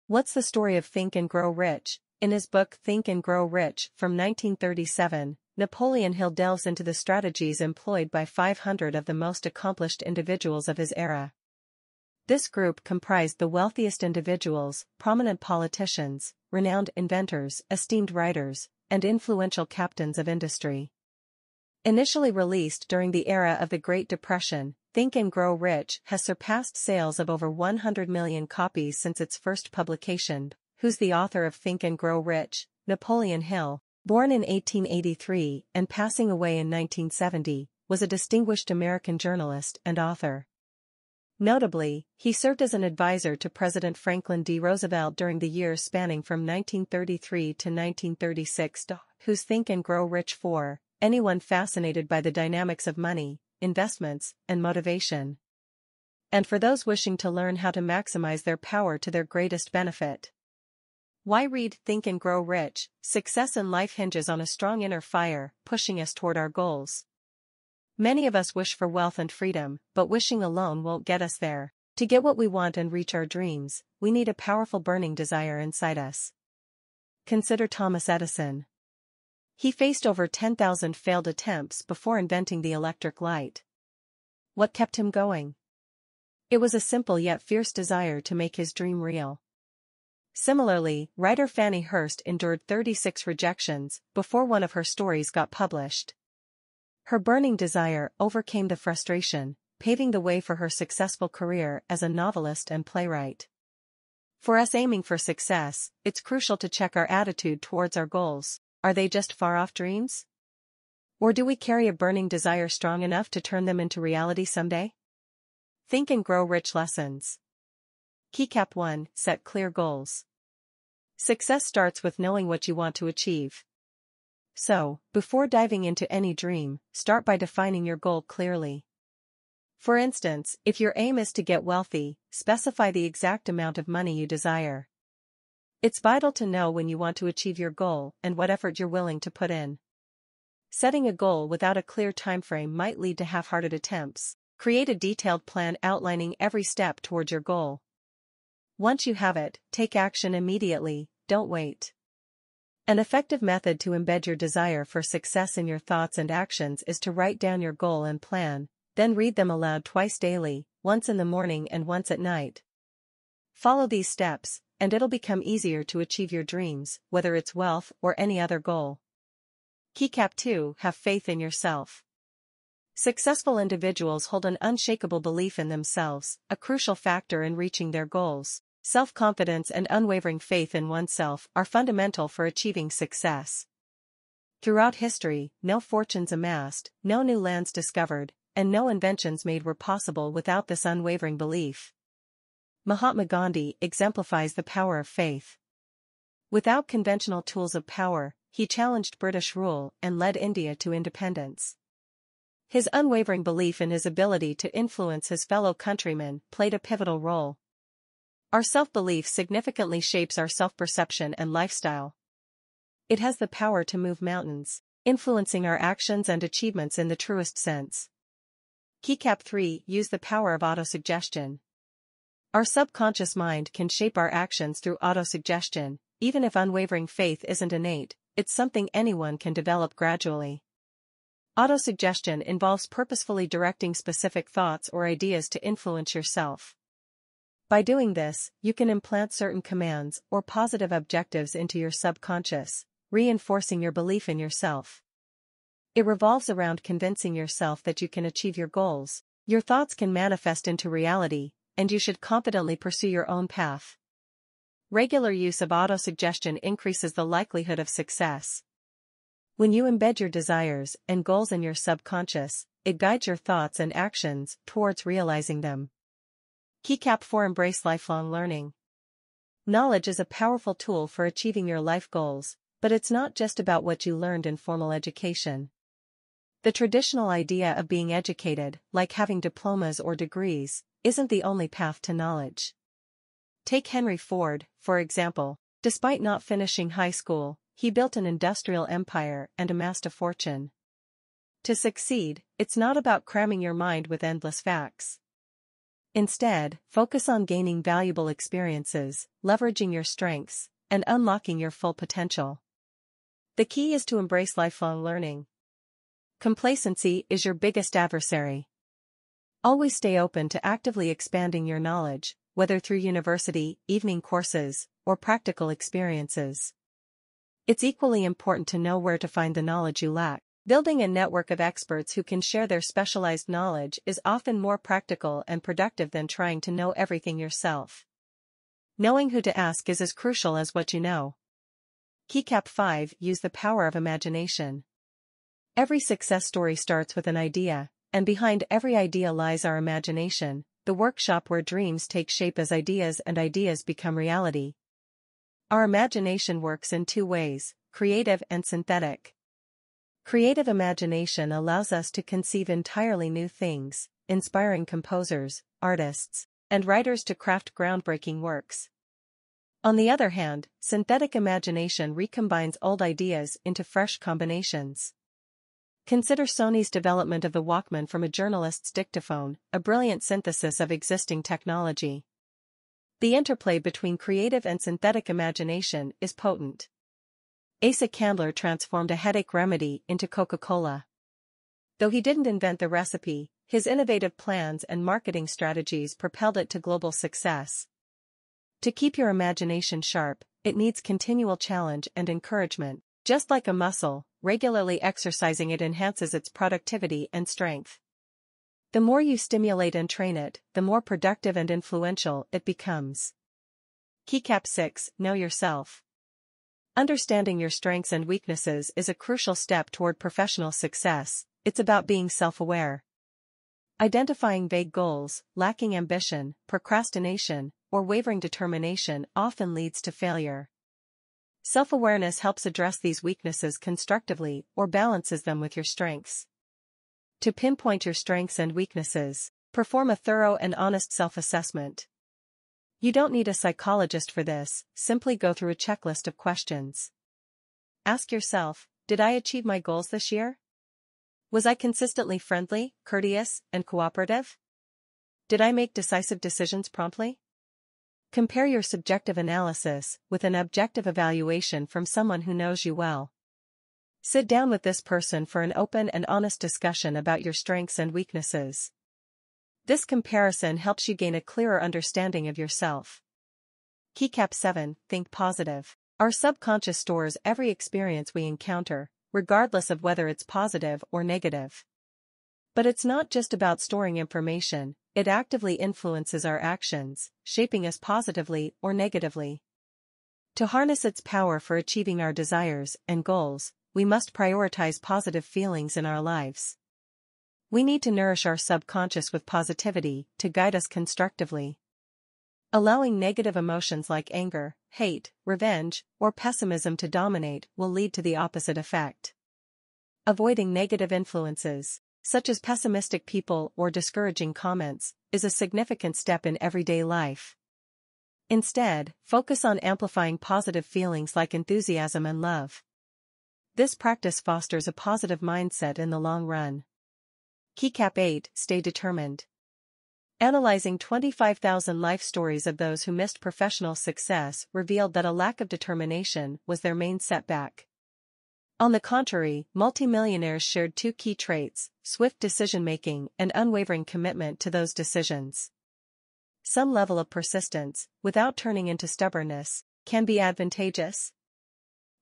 What's the story of Think and Grow Rich? In his book Think and Grow Rich from 1937, Napoleon Hill delves into the strategies employed by 500 of the most accomplished individuals of his era. This group comprised the wealthiest individuals, prominent politicians, renowned inventors, esteemed writers, and influential captains of industry. Initially released during the era of the Great Depression, Think and Grow Rich has surpassed sales of over 100 million copies since its first publication. Who's the author of Think and Grow Rich? Napoleon Hill, born in 1883 and passing away in 1970, was a distinguished American journalist and author. Notably, he served as an advisor to President Franklin D. Roosevelt during the years spanning from 1933 to 1936. Who's Think and Grow Rich for? Anyone fascinated by the dynamics of money, investments, and motivation. And for those wishing to learn how to maximize their power to their greatest benefit. Why read Think and Grow Rich? Success in life hinges on a strong inner fire, pushing us toward our goals. Many of us wish for wealth and freedom, but wishing alone won't get us there. To get what we want and reach our dreams, we need a powerful burning desire inside us. Consider Thomas Edison. He faced over 10,000 failed attempts before inventing the electric light. What kept him going? It was a simple yet fierce desire to make his dream real. Similarly, writer Fannie Hurst endured 36 rejections before one of her stories got published. Her burning desire overcame the frustration, paving the way for her successful career as a novelist and playwright. For us aiming for success, it's crucial to check our attitude towards our goals. Are they just far-off dreams? Or do we carry a burning desire strong enough to turn them into reality someday? Think and Grow Rich Lessons. Keycap 1. Set clear goals. Success starts with knowing what you want to achieve. So, before diving into any dream, start by defining your goal clearly. For instance, if your aim is to get wealthy, specify the exact amount of money you desire. It's vital to know when you want to achieve your goal and what effort you're willing to put in. Setting a goal without a clear timeframe might lead to half-hearted attempts. Create a detailed plan outlining every step towards your goal. Once you have it, take action immediately, don't wait. An effective method to embed your desire for success in your thoughts and actions is to write down your goal and plan, then read them aloud twice daily, once in the morning and once at night. Follow these steps, and it'll become easier to achieve your dreams, whether it's wealth or any other goal. Keycap 2. Have faith in yourself. Successful individuals hold an unshakable belief in themselves, a crucial factor in reaching their goals. Self-confidence and unwavering faith in oneself are fundamental for achieving success. Throughout history, no fortunes amassed, no new lands discovered, and no inventions made were possible without this unwavering belief. Mahatma Gandhi exemplifies the power of faith. Without conventional tools of power, he challenged British rule and led India to independence. His unwavering belief in his ability to influence his fellow countrymen played a pivotal role. Our self-belief significantly shapes our self-perception and lifestyle. It has the power to move mountains, influencing our actions and achievements in the truest sense. Keycap 3. Use the power of autosuggestion. Our subconscious mind can shape our actions through autosuggestion. Even if unwavering faith isn't innate, it's something anyone can develop gradually. Autosuggestion involves purposefully directing specific thoughts or ideas to influence yourself. By doing this, you can implant certain commands or positive objectives into your subconscious, reinforcing your belief in yourself. It revolves around convincing yourself that you can achieve your goals. Your thoughts can manifest into reality, and you should confidently pursue your own path. Regular use of autosuggestion increases the likelihood of success. When you embed your desires and goals in your subconscious, it guides your thoughts and actions towards realizing them. Keycap 4. Embrace lifelong learning. Knowledge is a powerful tool for achieving your life goals, but it's not just about what you learned in formal education. The traditional idea of being educated, like having diplomas or degrees, isn't the only path to knowledge. Take Henry Ford, for example. Despite not finishing high school, he built an industrial empire and amassed a fortune. To succeed, it's not about cramming your mind with endless facts. Instead, focus on gaining valuable experiences, leveraging your strengths, and unlocking your full potential. The key is to embrace lifelong learning. Complacency is your biggest adversary. Always stay open to actively expanding your knowledge, whether through university, evening courses, or practical experiences. It's equally important to know where to find the knowledge you lack. Building a network of experts who can share their specialized knowledge is often more practical and productive than trying to know everything yourself. Knowing who to ask is as crucial as what you know. Keycap 5. Use the power of imagination. Every success story starts with an idea, and behind every idea lies our imagination, the workshop where dreams take shape as ideas and ideas become reality. Our imagination works in two ways, creative and synthetic. Creative imagination allows us to conceive entirely new things, inspiring composers, artists, and writers to craft groundbreaking works. On the other hand, synthetic imagination recombines old ideas into fresh combinations. Consider Sony's development of the Walkman from a journalist's dictaphone, a brilliant synthesis of existing technology. The interplay between creative and synthetic imagination is potent. Asa Candler transformed a headache remedy into Coca-Cola. Though he didn't invent the recipe, his innovative plans and marketing strategies propelled it to global success. To keep your imagination sharp, it needs continual challenge and encouragement. Just like a muscle, regularly exercising it enhances its productivity and strength. The more you stimulate and train it, the more productive and influential it becomes. Keycap 6. Know yourself. Understanding your strengths and weaknesses is a crucial step toward professional success. It's about being self-aware. Identifying vague goals, lacking ambition, procrastination, or wavering determination often leads to failure. Self-awareness helps address these weaknesses constructively or balances them with your strengths. To pinpoint your strengths and weaknesses, perform a thorough and honest self-assessment. You don't need a psychologist for this, simply go through a checklist of questions. Ask yourself, did I achieve my goals this year? Was I consistently friendly, courteous, and cooperative? Did I make decisive decisions promptly? Compare your subjective analysis with an objective evaluation from someone who knows you well. Sit down with this person for an open and honest discussion about your strengths and weaknesses. This comparison helps you gain a clearer understanding of yourself. Keycap 7. Think positive. Our subconscious stores every experience we encounter, regardless of whether it's positive or negative. But it's not just about storing information, it actively influences our actions, shaping us positively or negatively. To harness its power for achieving our desires and goals, we must prioritize positive feelings in our lives. We need to nourish our subconscious with positivity to guide us constructively. Allowing negative emotions like anger, hate, revenge, or pessimism to dominate will lead to the opposite effect. Avoiding negative influences, such as pessimistic people or discouraging comments, is a significant step in everyday life. Instead, focus on amplifying positive feelings like enthusiasm and love. This practice fosters a positive mindset in the long run. Keycap 8. Stay determined. Analyzing 25,000 life stories of those who missed professional success revealed that a lack of determination was their main setback. On the contrary, multimillionaires shared two key traits: swift decision-making and unwavering commitment to those decisions. Some level of persistence, without turning into stubbornness, can be advantageous.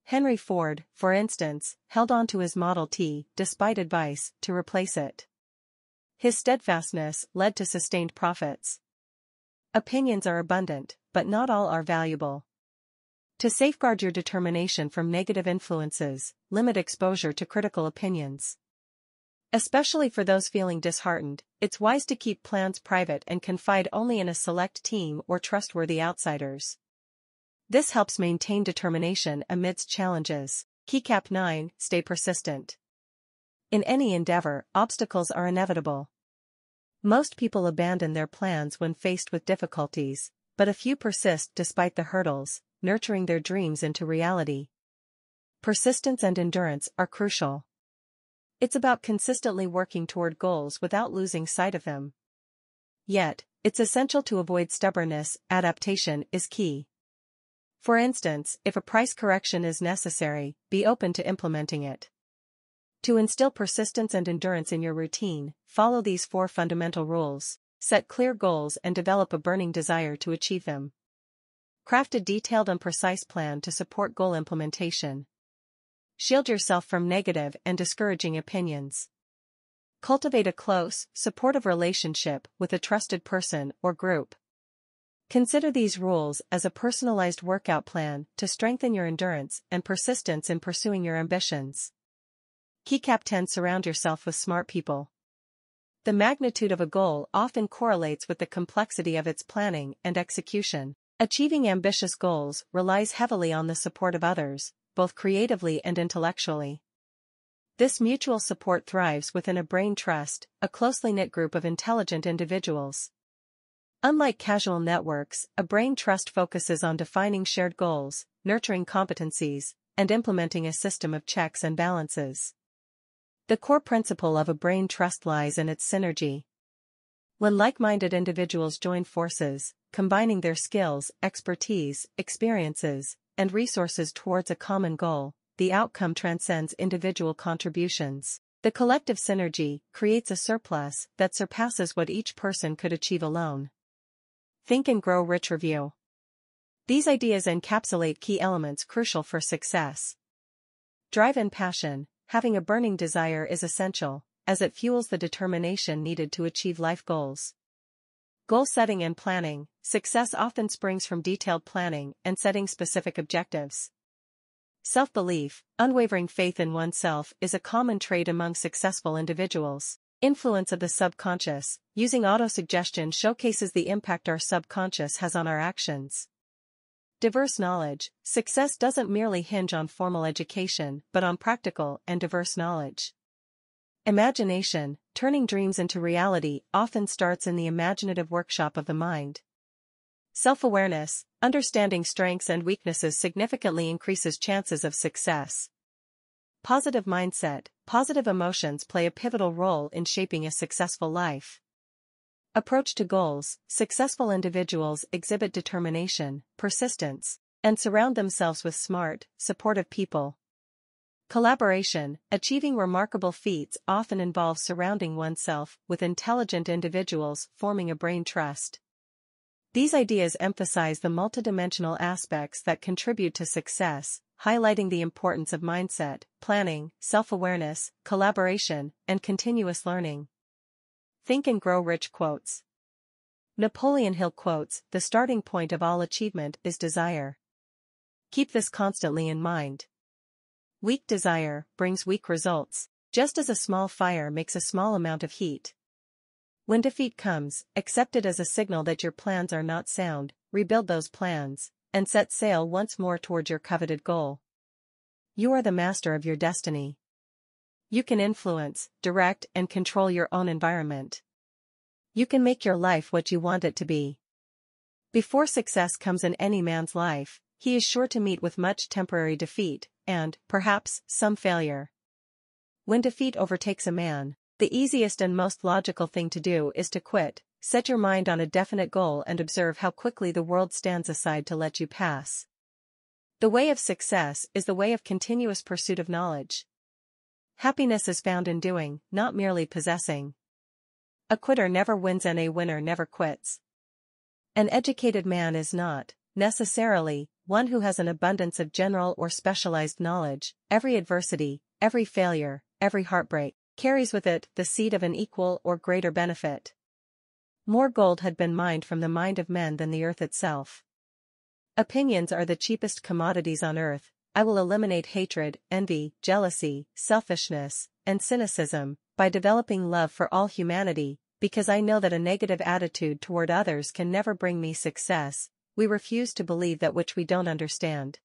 Henry Ford, for instance, held on to his Model T, despite advice to replace it. His steadfastness led to sustained profits. Opinions are abundant, but not all are valuable. To safeguard your determination from negative influences, limit exposure to critical opinions. Especially for those feeling disheartened, it's wise to keep plans private and confide only in a select team or trustworthy outsiders. This helps maintain determination amidst challenges. Keycap 9. Stay persistent. In any endeavor, obstacles are inevitable. Most people abandon their plans when faced with difficulties, but a few persist despite the hurdles, nurturing their dreams into reality. Persistence and endurance are crucial. It's about consistently working toward goals without losing sight of them. Yet, It's essential to avoid stubbornness. Adaptation is key. For instance, if a price correction is necessary, be open to implementing it. To instill persistence and endurance in your routine, follow these 4 fundamental rules. Set clear goals and develop a burning desire to achieve them. Craft a detailed and precise plan to support goal implementation. Shield yourself from negative and discouraging opinions. Cultivate a close, supportive relationship with a trusted person or group. Consider these rules as a personalized workout plan to strengthen your endurance and persistence in pursuing your ambitions. Keycap 10. Surround yourself with smart people. The magnitude of a goal often correlates with the complexity of its planning and execution. Achieving ambitious goals relies heavily on the support of others, both creatively and intellectually. This mutual support thrives within a brain trust, a closely knit group of intelligent individuals. Unlike casual networks, a brain trust focuses on defining shared goals, nurturing competencies, and implementing a system of checks and balances. The core principle of a brain trust lies in its synergy. When like-minded individuals join forces, combining their skills, expertise, experiences, and resources towards a common goal, the outcome transcends individual contributions. The collective synergy creates a surplus that surpasses what each person could achieve alone. Think and Grow Rich Review. These ideas encapsulate key elements crucial for success. Drive and passion. Having a burning desire is essential, as it fuels the determination needed to achieve life goals. Goal setting and planning. Success often springs from detailed planning and setting specific objectives. Self-belief. Unwavering faith in oneself is a common trait among successful individuals. Influence of the subconscious. Using autosuggestion showcases the impact our subconscious has on our actions. Diverse knowledge. Success doesn't merely hinge on formal education, but on practical and diverse knowledge. Imagination. Turning dreams into reality often starts in the imaginative workshop of the mind. Self-awareness. Understanding strengths and weaknesses significantly increases chances of success. Positive mindset. Positive emotions play a pivotal role in shaping a successful life. Approach to goals. Successful individuals exhibit determination, persistence, and surround themselves with smart, supportive people. Collaboration. Achieving remarkable feats often involves surrounding oneself with intelligent individuals, forming a brain trust. These ideas emphasize the multidimensional aspects that contribute to success, highlighting the importance of mindset, planning, self-awareness, collaboration, and continuous learning. Think and Grow Rich Quotes. Napoleon Hill quotes, "The starting point of all achievement is desire." Keep this constantly in mind. Weak desire brings weak results, just as a small fire makes a small amount of heat. When defeat comes, accept it as a signal that your plans are not sound, rebuild those plans, and set sail once more toward your coveted goal. You are the master of your destiny. You can influence, direct, and control your own environment. You can make your life what you want it to be. Before success comes in any man's life, he is sure to meet with much temporary defeat, and, perhaps, some failure. When defeat overtakes a man, the easiest and most logical thing to do is to quit. Set your mind on a definite goal and observe how quickly the world stands aside to let you pass. The way of success is the way of continuous pursuit of knowledge. Happiness is found in doing, not merely possessing. A quitter never wins and a winner never quits. An educated man is not, necessarily, one who has an abundance of general or specialized knowledge. Every adversity, every failure, every heartbreak, carries with it the seed of an equal or greater benefit. More gold had been mined from the mind of men than the earth itself. Opinions are the cheapest commodities on earth. I will eliminate hatred, envy, jealousy, selfishness, and cynicism, by developing love for all humanity, because I know that a negative attitude toward others can never bring me success. We refuse to believe that which we don't understand.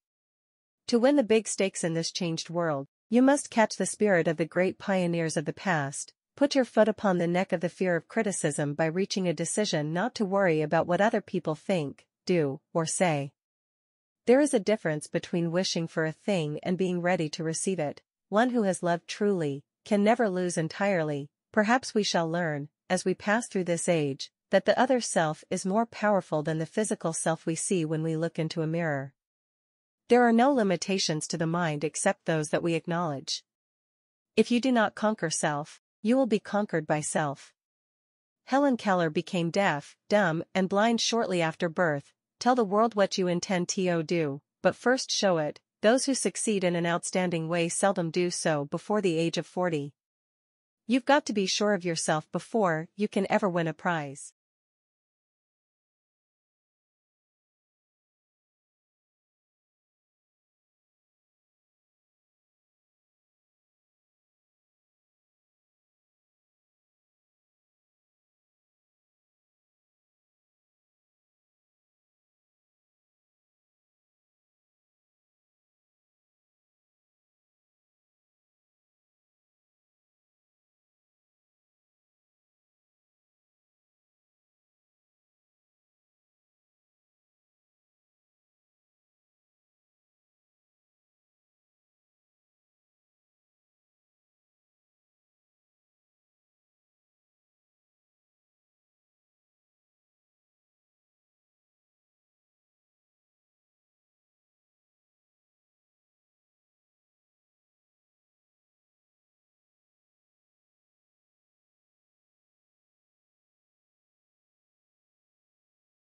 To win the big stakes in this changed world, you must catch the spirit of the great pioneers of the past. Put your foot upon the neck of the fear of criticism by reaching a decision not to worry about what other people think, do, or say. There is a difference between wishing for a thing and being ready to receive it. One who has loved truly can never lose entirely. Perhaps we shall learn, as we pass through this age, that the other self is more powerful than the physical self we see when we look into a mirror. There are no limitations to the mind except those that we acknowledge. If you do not conquer self, you will be conquered by self. Helen Keller became deaf, dumb, and blind shortly after birth. Tell the world what you intend to do, but first show it. Those who succeed in an outstanding way seldom do so before the age of 40. You've got to be sure of yourself before you can ever win a prize.